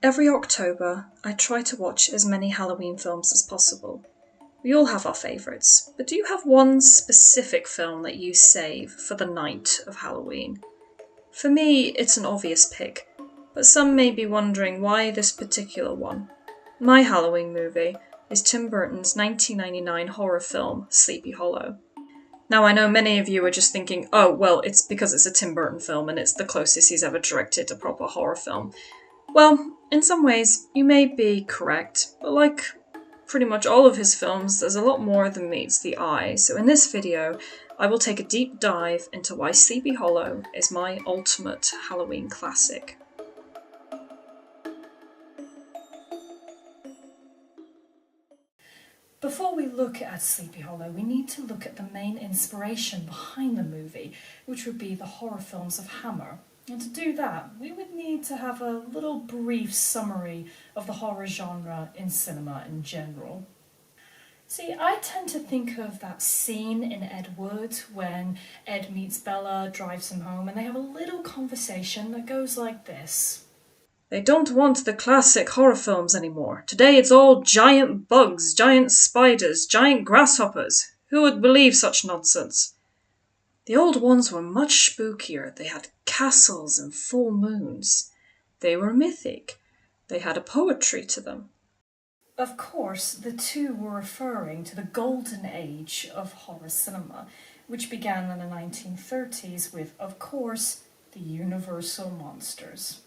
Every October, I try to watch as many Halloween films as possible. We all have our favourites, but do you have one specific film that you save for the night of Halloween? For me, it's an obvious pick, but some may be wondering why this particular one. My Halloween movie is Tim Burton's 1999 horror film, Sleepy Hollow. Now, I know many of you are just thinking, oh, well, it's because it's a Tim Burton film and it's the closest he's ever directed a proper horror film. Well, in some ways, you may be correct, but like pretty much all of his films, there's a lot more than meets the eye. So in this video, I will take a deep dive into why Sleepy Hollow is my ultimate Halloween classic. Before we look at Sleepy Hollow, we need to look at the main inspiration behind the movie, which would be the horror films of Hammer. And to do that, we would need to have a little brief summary of the horror genre in cinema in general. See, I tend to think of that scene in Ed Wood when Ed meets Bella, drives him home, and they have a little conversation that goes like this. They don't want the classic horror films anymore. Today it's all giant bugs, giant spiders, giant grasshoppers. Who would believe such nonsense? The old ones were much spookier. They had castles and full moons. They were mythic. They had a poetry to them. Of course, the two were referring to the golden age of horror cinema, which began in the 1930s with, of course, the Universal monsters.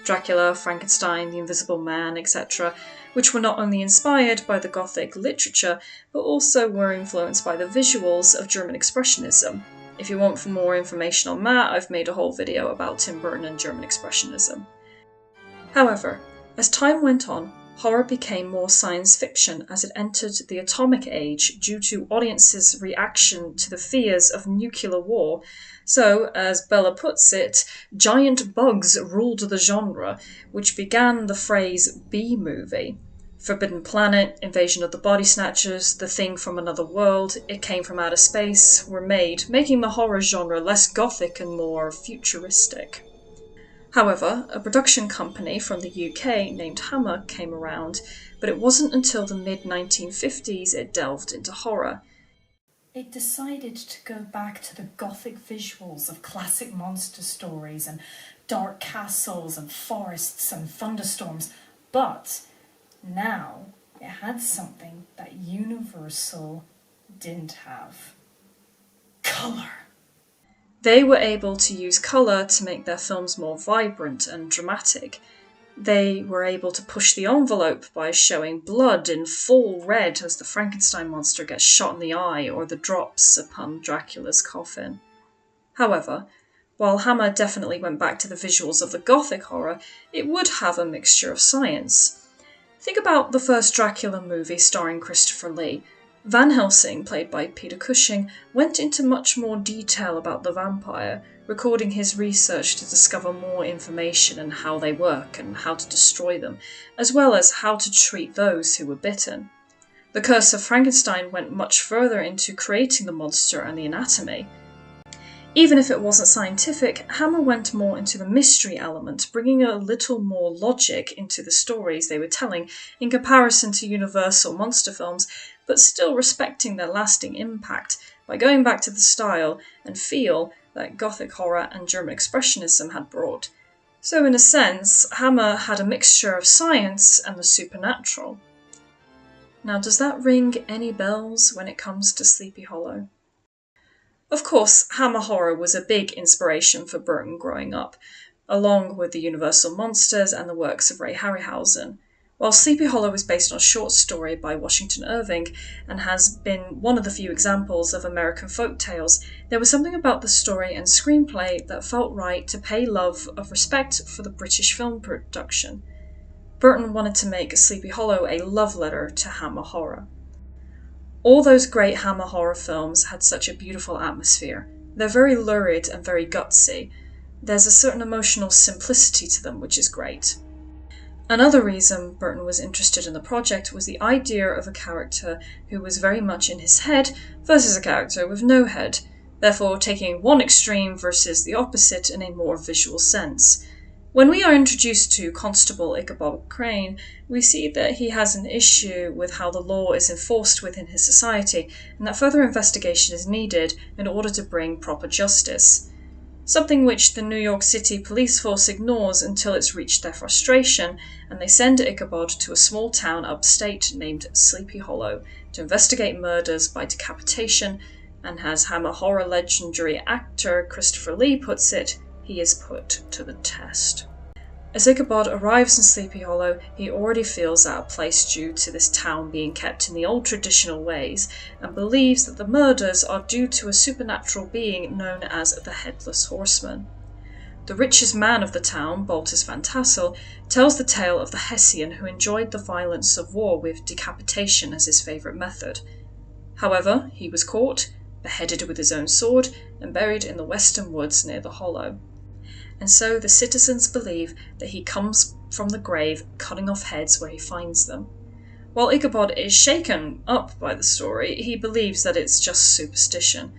Dracula, Frankenstein, the Invisible Man, etc., which were not only inspired by the Gothic literature, but also were influenced by the visuals of German Expressionism. If you want more information on that, I've made a whole video about Tim Burton and German Expressionism. However, as time went on, horror became more science fiction as it entered the atomic age due to audiences' reaction to the fears of nuclear war. So, as Bella puts it, giant bugs ruled the genre, which began the phrase B-movie. Forbidden Planet, Invasion of the Body Snatchers, The Thing from Another World, It Came from Outer Space were made, making the horror genre less gothic and more futuristic. However, a production company from the UK named Hammer came around, but it wasn't until the mid-1950s it delved into horror. It decided to go back to the gothic visuals of classic monster stories and dark castles and forests and thunderstorms, but now it had something that Universal didn't have. Colour. They were able to use colour to make their films more vibrant and dramatic. They were able to push the envelope by showing blood in full red as the Frankenstein monster gets shot in the eye or the drops upon Dracula's coffin. However, while Hammer definitely went back to the visuals of the Gothic horror, it would have a mixture of science. Think about the first Dracula movie starring Christopher Lee. Van Helsing, played by Peter Cushing, went into much more detail about the vampire, recording his research to discover more information on how they work and how to destroy them, as well as how to treat those who were bitten. The Curse of Frankenstein went much further into creating the monster and the anatomy. Even if it wasn't scientific, Hammer went more into the mystery element, bringing a little more logic into the stories they were telling in comparison to Universal monster films, but still respecting their lasting impact by going back to the style and feel that Gothic horror and German Expressionism had brought. So in a sense, Hammer had a mixture of science and the supernatural. Now, does that ring any bells when it comes to Sleepy Hollow? Of course, Hammer horror was a big inspiration for Burton growing up, along with the Universal monsters and the works of Ray Harryhausen. While Sleepy Hollow is based on a short story by Washington Irving and has been one of the few examples of American folk tales, there was something about the story and screenplay that felt right to pay love of respect for the British film production. Burton wanted to make Sleepy Hollow a love letter to Hammer horror. All those great Hammer horror films had such a beautiful atmosphere. They're very lurid and very gutsy. There's a certain emotional simplicity to them, which is great. Another reason Burton was interested in the project was the idea of a character who was very much in his head versus a character with no head, therefore taking one extreme versus the opposite in a more visual sense. When we are introduced to Constable Ichabod Crane, we see that he has an issue with how the law is enforced within his society, and that further investigation is needed in order to bring proper justice. Something which the New York City police force ignores until it's reached their frustration, and they send Ichabod to a small town upstate named Sleepy Hollow to investigate murders by decapitation, and as Hammer horror legendary actor Christopher Lee puts it, he is put to the test. As Ichabod arrives in Sleepy Hollow, he already feels out of place due to this town being kept in the old traditional ways, and believes that the murders are due to a supernatural being known as the Headless Horseman. The richest man of the town, Baltus Van Tassel, tells the tale of the Hessian who enjoyed the violence of war with decapitation as his favourite method. However, he was caught, beheaded with his own sword, and buried in the western woods near the hollow. And so the citizens believe that he comes from the grave cutting off heads where he finds them. While Ichabod is shaken up by the story, he believes that it's just superstition.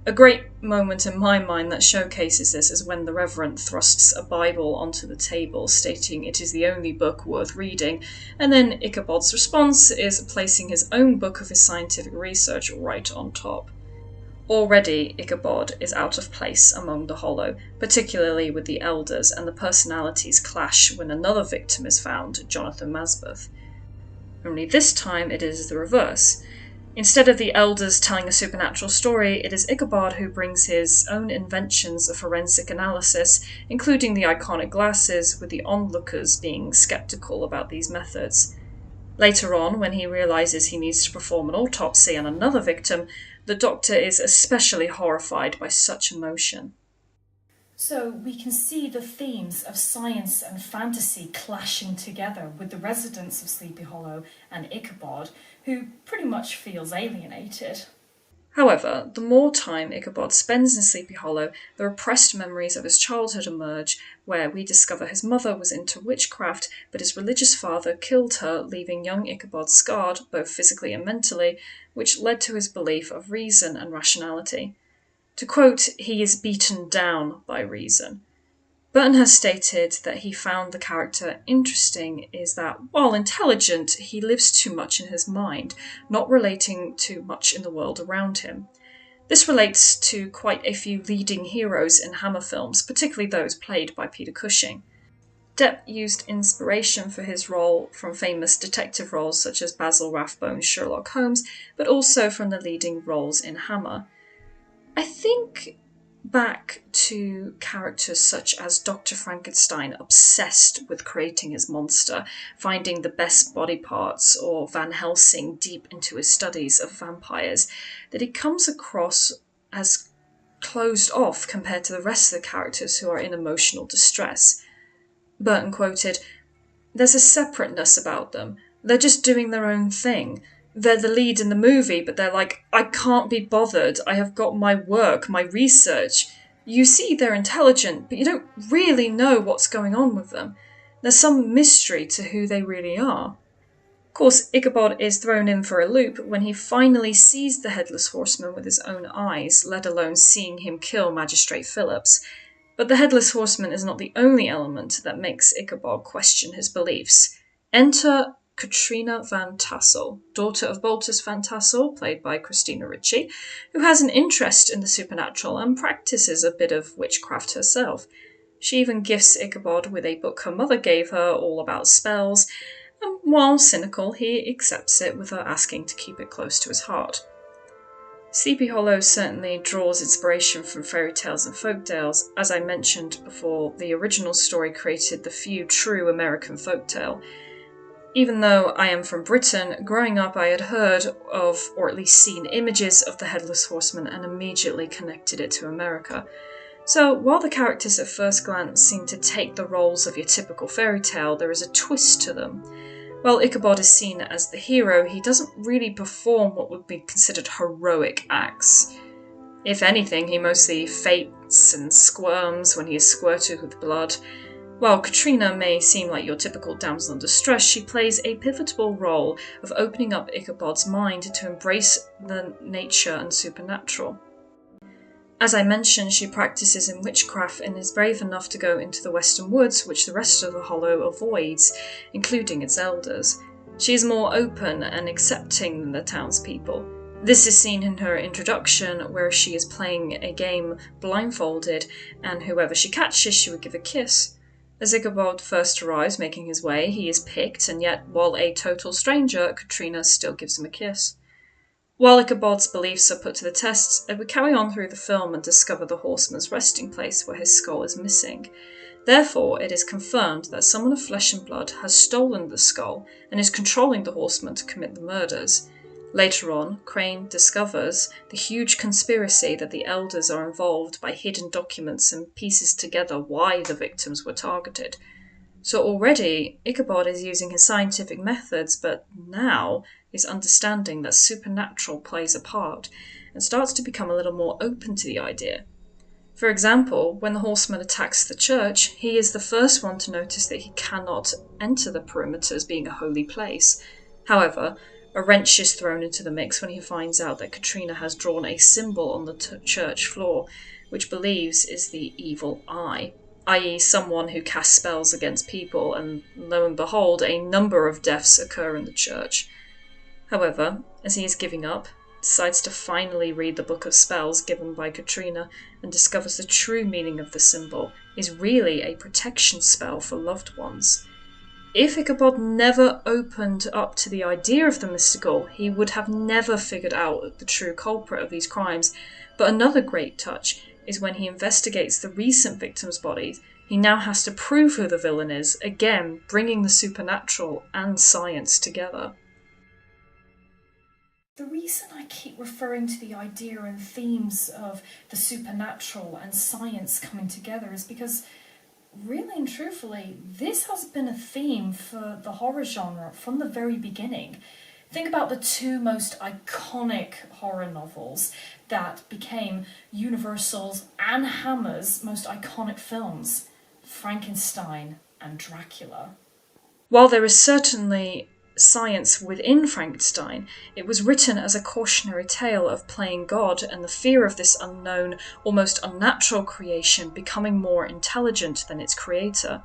A great moment in my mind that showcases this is when the Reverend thrusts a Bible onto the table, stating it is the only book worth reading, and then Ichabod's response is placing his own book of his scientific research right on top. Already, Ichabod is out of place among the Hollow, particularly with the elders, and the personalities clash when another victim is found, Jonathan Masbeth. Only this time it is the reverse. Instead of the elders telling a supernatural story, it is Ichabod who brings his own inventions of forensic analysis, including the iconic glasses, with the onlookers being skeptical about these methods. Later on, when he realises he needs to perform an autopsy on another victim, the doctor is especially horrified by such emotion. So we can see the themes of science and fantasy clashing together with the residents of Sleepy Hollow and Ichabod, who pretty much feels alienated. However, the more time Ichabod spends in Sleepy Hollow, the repressed memories of his childhood emerge, where we discover his mother was into witchcraft, but his religious father killed her, leaving young Ichabod scarred, both physically and mentally, which led to his belief of reason and rationality. To quote, he is beaten down by reason. Burton has stated that he found the character interesting is that, while intelligent, he lives too much in his mind, not relating too much in the world around him. This relates to quite a few leading heroes in Hammer films, particularly those played by Peter Cushing. Depp used inspiration for his role from famous detective roles such as Basil Rathbone's Sherlock Holmes, but also from the leading roles in Hammer. I think back to characters such as Dr. Frankenstein, obsessed with creating his monster, finding the best body parts, or Van Helsing deep into his studies of vampires, that he comes across as closed off compared to the rest of the characters who are in emotional distress. Burton quoted, "There's a separateness about them. They're just doing their own thing. They're the lead in the movie, but they're like, I can't be bothered. I have got my work, my research. You see they're intelligent, but you don't really know what's going on with them. There's some mystery to who they really are." Of course, Ichabod is thrown in for a loop when he finally sees the Headless Horseman with his own eyes, let alone seeing him kill Magistrate Phillips. But the Headless Horseman is not the only element that makes Ichabod question his beliefs. Enter Katrina Van Tassel, daughter of Baltus Van Tassel, played by Christina Ricci, who has an interest in the supernatural and practices a bit of witchcraft herself. She even gifts Ichabod with a book her mother gave her all about spells, and while cynical, he accepts it with her asking to keep it close to his heart. Sleepy Hollow certainly draws inspiration from fairy tales and folktales. As I mentioned before, the original story created the few true American folktale. Even though I am from Britain, growing up I had heard of, or at least seen images of the Headless Horseman and immediately connected it to America. So while the characters at first glance seem to take the roles of your typical fairy tale, there is a twist to them. While Ichabod is seen as the hero, he doesn't really perform what would be considered heroic acts. If anything, he mostly faints and squirms when he is squirted with blood. While Katrina may seem like your typical damsel in distress, she plays a pivotal role of opening up Ichabod's mind to embrace the nature and supernatural. As I mentioned, she practices in witchcraft and is brave enough to go into the western woods, which the rest of the Hollow avoids, including its elders. She is more open and accepting than the townspeople. This is seen in her introduction, where she is playing a game blindfolded, and whoever she catches, she would give a kiss. As Ichabod first arrives making his way, he is picked, and yet, while a total stranger, Katrina still gives him a kiss. While Ichabod's beliefs are put to the test, we carry on through the film and discover the horseman's resting place where his skull is missing. Therefore, it is confirmed that someone of flesh and blood has stolen the skull and is controlling the horseman to commit the murders. Later on, Crane discovers the huge conspiracy that the elders are involved by hidden documents and pieces together why the victims were targeted. So already, Ichabod is using his scientific methods, but now is understanding that supernatural plays a part and starts to become a little more open to the idea. For example, when the horseman attacks the church, he is the first one to notice that he cannot enter the perimeters being a holy place. However, a wrench is thrown into the mix when he finds out that Katrina has drawn a symbol on the church floor, which believes is the evil eye, i.e. someone who casts spells against people, and lo and behold, a number of deaths occur in the church. However, as he is giving up, decides to finally read the book of spells given by Katrina and discovers the true meaning of the symbol is really a protection spell for loved ones. If Ichabod never opened up to the idea of the mystical, he would have never figured out the true culprit of these crimes. But another great touch is when he investigates the recent victims' bodies, he now has to prove who the villain is, again bringing the supernatural and science together. The reason I keep referring to the idea and themes of the supernatural and science coming together is because, really and truthfully, this has been a theme for the horror genre from the very beginning. Think about the two most iconic horror novels that became Universal's and Hammer's most iconic films, Frankenstein and Dracula. While there is certainly science within Frankenstein, it was written as a cautionary tale of playing God and the fear of this unknown, almost unnatural creation becoming more intelligent than its creator.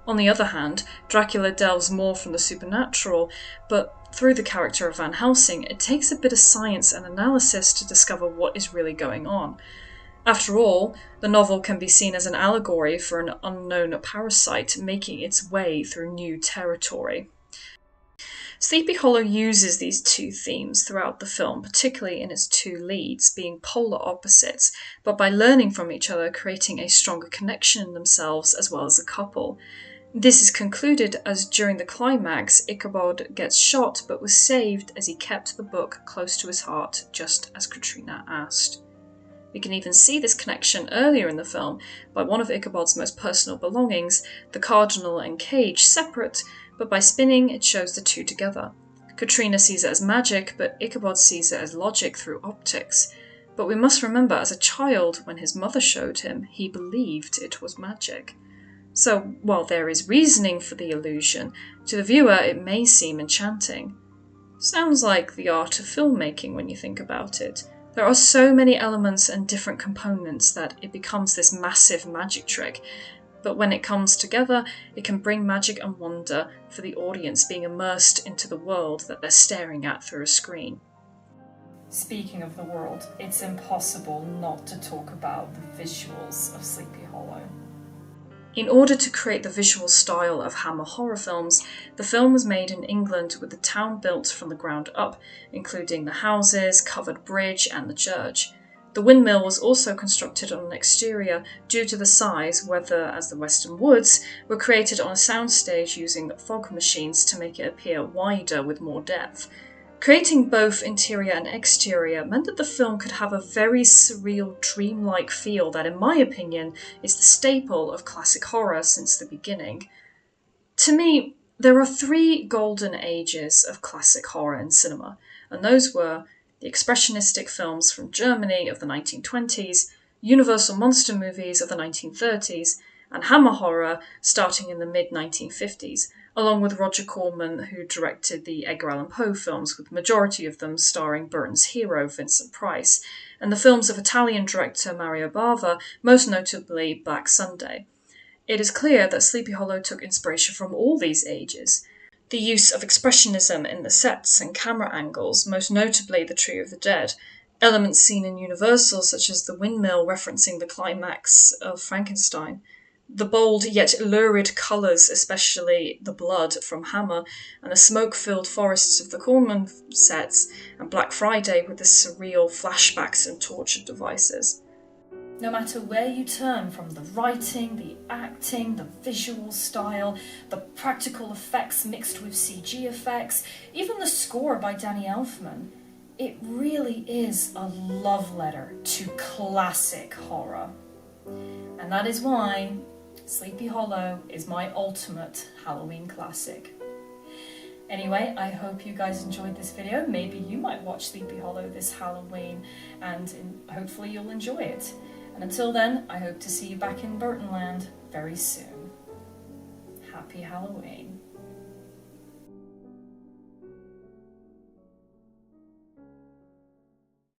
On the other hand, Dracula delves more from the supernatural, but through the character of Van Helsing, it takes a bit of science and analysis to discover what is really going on. After all, the novel can be seen as an allegory for an unknown parasite making its way through new territory. Sleepy Hollow uses these two themes throughout the film, particularly in its two leads, being polar opposites, but by learning from each other, creating a stronger connection in themselves as well as a couple. This is concluded as during the climax, Ichabod gets shot but was saved as he kept the book close to his heart, just as Katrina asked. We can even see this connection earlier in the film by one of Ichabod's most personal belongings, the cardinal and cage, separate, but by spinning it shows the two together. Katrina sees it as magic, but Ichabod sees it as logic through optics. But we must remember, as a child, when his mother showed him, he believed it was magic. So, while there is reasoning for the illusion, to the viewer it may seem enchanting. Sounds like the art of filmmaking when you think about it. There are so many elements and different components that it becomes this massive magic trick, but when it comes together, it can bring magic and wonder for the audience being immersed into the world that they're staring at through a screen. Speaking of the world, it's impossible not to talk about the visuals of Sleepy Hollow. In order to create the visual style of Hammer horror films, the film was made in England with the town built from the ground up, including the houses, covered bridge and the church. The windmill was also constructed on an exterior due to the size, whether as the Western Woods were created on a soundstage using fog machines to make it appear wider with more depth. Creating both interior and exterior meant that the film could have a very surreal, dreamlike feel that, in my opinion, is the staple of classic horror since the beginning. To me, there are three golden ages of classic horror in cinema, and those were the expressionistic films from Germany of the 1920s, Universal monster movies of the 1930s, and Hammer horror starting in the mid-1950s. along with Roger Corman, who directed the Edgar Allan Poe films, with the majority of them starring Burton's hero, Vincent Price, and the films of Italian director Mario Bava, most notably Black Sunday. It is clear that Sleepy Hollow took inspiration from all these ages. The use of expressionism in the sets and camera angles, most notably the Tree of the Dead, elements seen in Universal such as the windmill referencing the climax of Frankenstein, the bold yet lurid colours, especially the blood from Hammer, and the smoke-filled forests of the Corman sets, and Black Friday with the surreal flashbacks and torture devices. No matter where you turn, from the writing, the acting, the visual style, the practical effects mixed with CG effects, even the score by Danny Elfman, it really is a love letter to classic horror. And that is why Sleepy Hollow is my ultimate Halloween classic. Anyway, I hope you guys enjoyed this video. Maybe you might watch Sleepy Hollow this Halloween, and hopefully you'll enjoy it. And until then, I hope to see you back in Burtonland very soon. Happy Halloween.